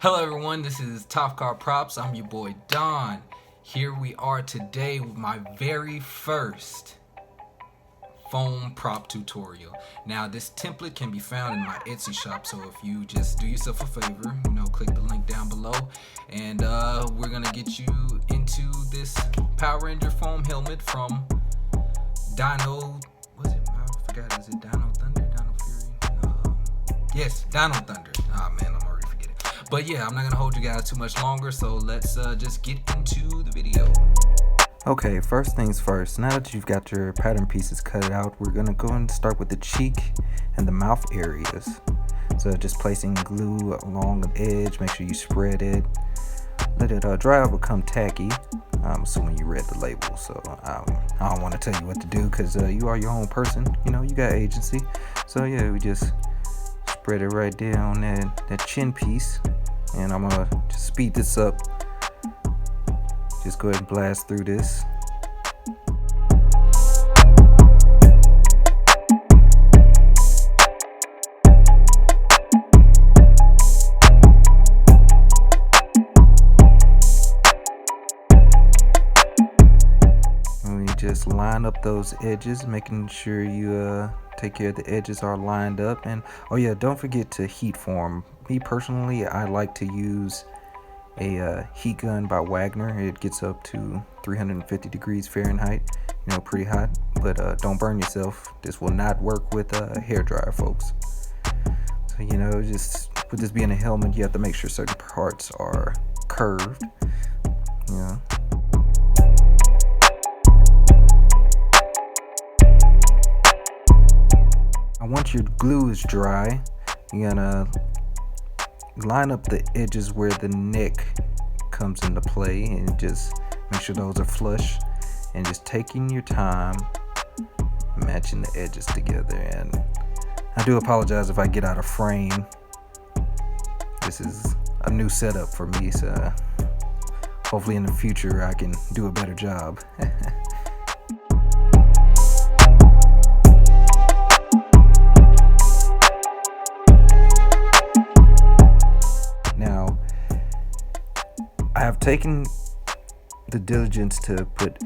Hello everyone, this is Top Car Props. I'm your boy Don. Here we are today with my very first foam prop tutorial. Now this template can be found in my Etsy shop, so if you just do yourself a favor, click the link down below, and we're gonna get you into this Power Ranger foam helmet from Dino, I forgot, is it Dino Thunder? Dino Fury? Yes, Dino Thunder. Man, I'm already forgetting. But yeah, I'm not gonna hold you guys too much longer, so let's just get into the video. Okay, first things first, now that you've got your pattern pieces cut out, we're gonna go and start with the cheek and the mouth areas. So just placing glue along the edge, make sure you spread it, let it dry or become tacky. I'm assuming you read the label, so I don't want to tell you what to do, because you are your own person, you got agency. So yeah, we just spread it right there on that chin piece, and I'm gonna just speed this up. Just go ahead and blast through this. And we just line up those edges, making sure you take care of the edges are lined up. And oh yeah, don't forget to heat form. Me personally, I like to use a heat gun by Wagner. It gets up to 350 degrees Fahrenheit, pretty hot, but don't burn yourself. This will not work with a hair dryer, folks. So just with this being a helmet, you have to make sure certain parts are curved. Once your glue is dry, you're gonna line up the edges where the neck comes into play, and just make sure those are flush, and just taking your time matching the edges together. And I do apologize if I get out of frame. This is a new setup for me, so hopefully in the future I can do a better job. I have taken the diligence to put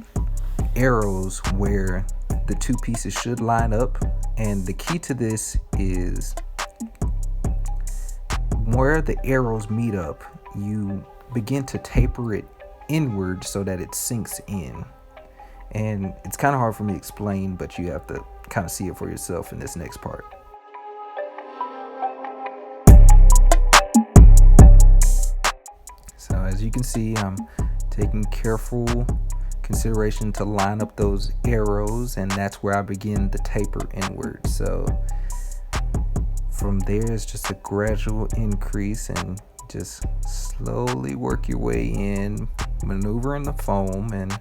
arrows where the two pieces should line up, and the key to this is where the arrows meet up, you begin to taper it inward so that it sinks in. And it's kind of hard for me to explain, but you have to kind of see it for yourself in this next part. So as you can see, I'm taking careful consideration to line up those arrows, and that's where I begin the taper inward. So from there, it's just a gradual increase, and just slowly work your way in, maneuvering the foam, and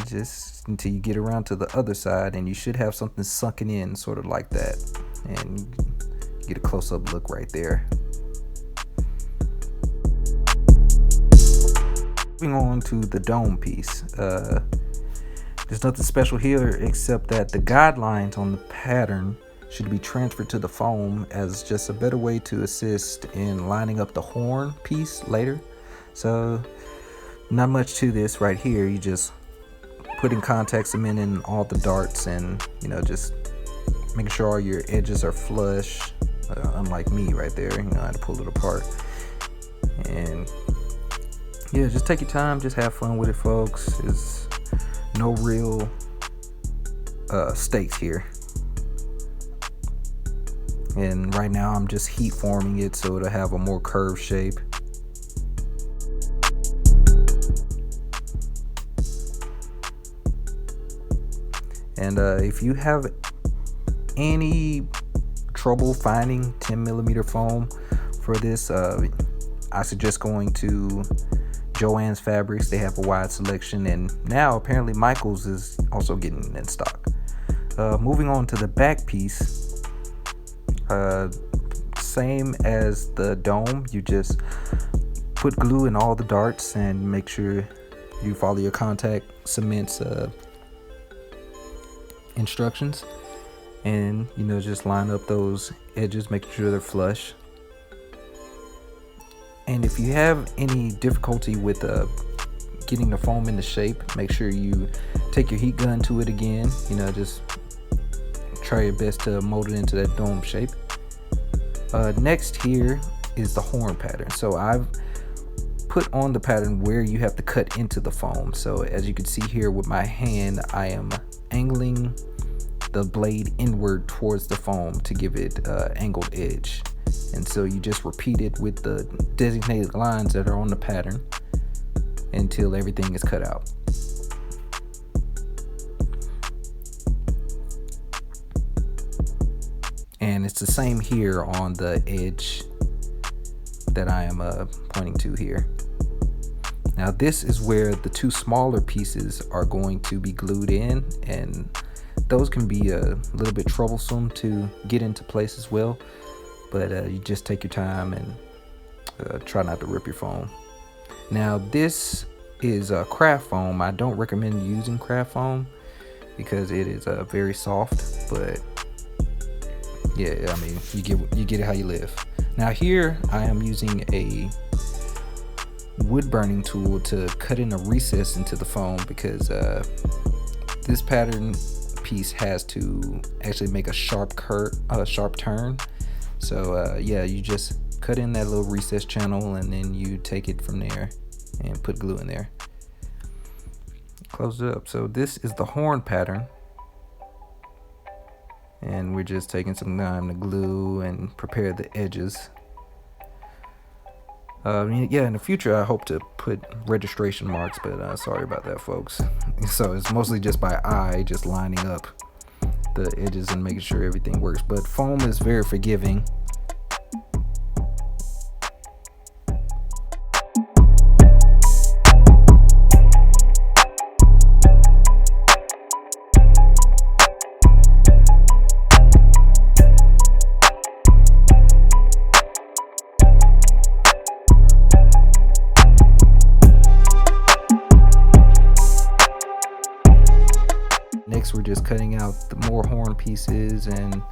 just until you get around to the other side, and you should have something sunken in, sort of like that, and you get a close-up look right there. Moving on to the dome piece, there's nothing special here except that the guidelines on the pattern should be transferred to the foam as just a better way to assist in lining up the horn piece later. So not much to this right here. You just put in contact cement in all the darts, and just making sure all your edges are flush, unlike me right there. I had to pull it apart. And yeah, just take your time, just have fun with it, folks. There's no real stakes here. And right now I'm just heat forming it so it'll have a more curved shape. And if you have any trouble finding 10mm foam for this, I suggest going to Joann's Fabrics. They have a wide selection, and now apparently Michael's is also getting in stock. Moving on to the back piece, same as the dome, you just put glue in all the darts and make sure you follow your contact cement's instructions, and just line up those edges, making sure they're flush. And if you have any difficulty with getting the foam into shape, make sure you take your heat gun to it again. Just try your best to mold it into that dome shape. Next here is the horn pattern. So I've put on the pattern where you have to cut into the foam. So as you can see here with my hand, I am angling the blade inward towards the foam to give it angled edge. And so you just repeat it with the designated lines that are on the pattern until everything is cut out. And it's the same here on the edge that I am pointing to here. Now this is where the two smaller pieces are going to be glued in, and those can be a little bit troublesome to get into place as well, but you just take your time and try not to rip your foam. Now this is craft foam. I don't recommend using craft foam because it is very soft, but yeah, I mean, you get it how you live. Now here I am using a wood burning tool to cut in a recess into the foam because this pattern piece has to actually make a sharp turn. So yeah, you just cut in that little recess channel and then you take it from there and put glue in there. Close it up. So this is the horn pattern, and we're just taking some time to glue and prepare the edges. Yeah, in the future I hope to put registration marks, but sorry about that, folks. So it's mostly just by eye, just lining up the edges and making sure everything works. But foam is very forgiving. Next, we're just cutting out the more horn pieces and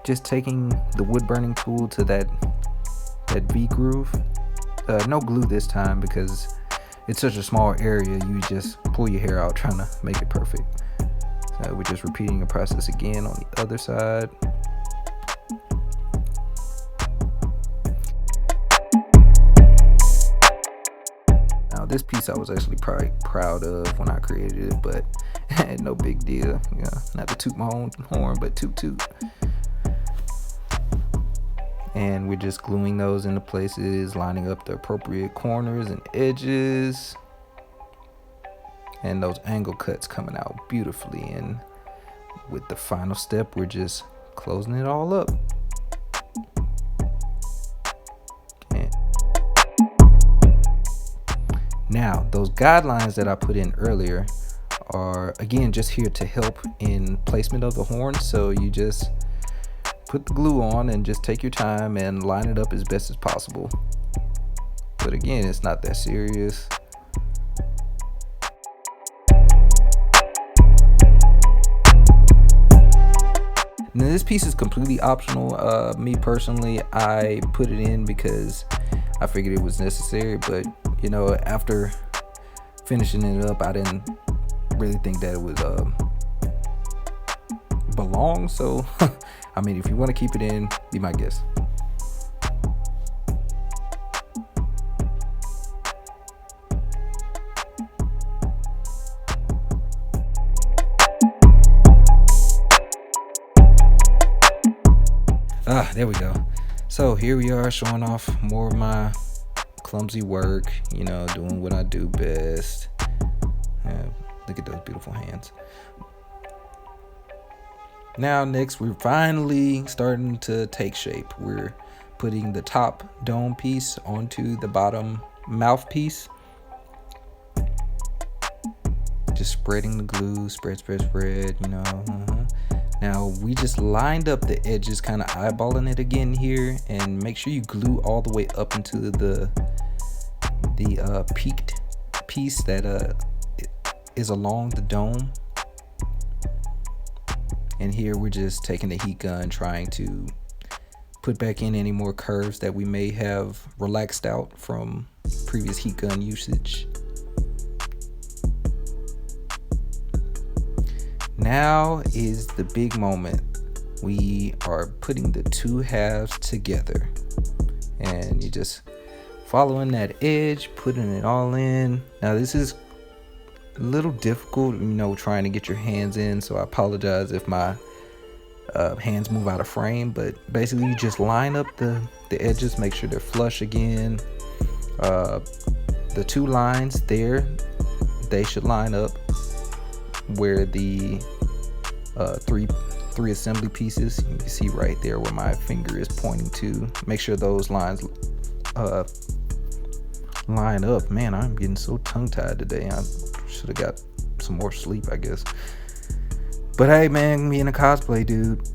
just taking the wood burning tool to that V groove. No glue this time because it's such a small area. You just pull your hair out trying to make it perfect. So we're just repeating the process again on the other side. This piece I was actually probably proud of when I created it, but no big deal. Not to toot my own horn, but toot toot. And we're just gluing those into places, lining up the appropriate corners and edges, and those angle cuts coming out beautifully. And with the final step, we're just closing it all up. Now, those guidelines that I put in earlier are, again, just here to help in placement of the horn. So you just put the glue on and just take your time and line it up as best as possible. But again, it's not that serious. Now, this piece is completely optional. Me personally, I put it in because I figured it was necessary, but after finishing it up, I didn't really think that it was belong. So I mean, if you want to keep it in, be my guest. There we go. So here we are, showing off more of my clumsy work, doing what I do best. Look at those beautiful hands. Now next, we're finally starting to take shape. We're putting the top dome piece onto the bottom mouthpiece. Just spreading the glue, spread, Now we just lined up the edges, kind of eyeballing it again here, and make sure you glue all the way up into the peaked piece that is along the dome. And here we're just taking the heat gun, trying to put back in any more curves that we may have relaxed out from previous heat gun usage. Now is the big moment. We are putting the two halves together, and you just following that edge, putting it all in. Now this is a little difficult, trying to get your hands in, so I apologize if my hands move out of frame, but basically you just line up the edges, make sure they're flush again. The two lines there, they should line up where the three assembly pieces, you can see right there where my finger is pointing to. Make sure those lines line up. Man, I'm getting so tongue-tied today. I should have got some more sleep, I guess. But hey, man, being a cosplay dude,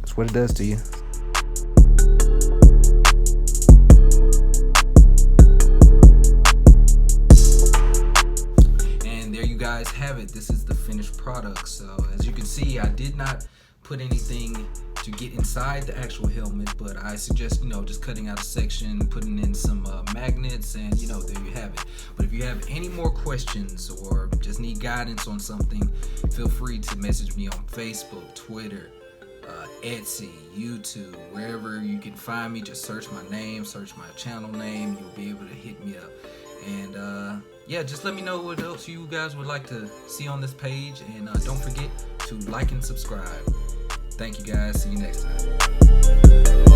that's what it does to you. And there you guys have it. This is the finished product. So as you can see, I did not put anything to get inside the actual helmet, but I suggest just cutting out a section, putting in some magnets, and there you have it. But if you have any more questions or just need guidance on something, feel free to message me on Facebook, Twitter, Etsy, YouTube, wherever you can find me. Just search my name, search my channel name, you'll be able to hit me up. And yeah, just let me know what else you guys would like to see on this page, and don't forget to like and subscribe. Thank you guys. See you next time.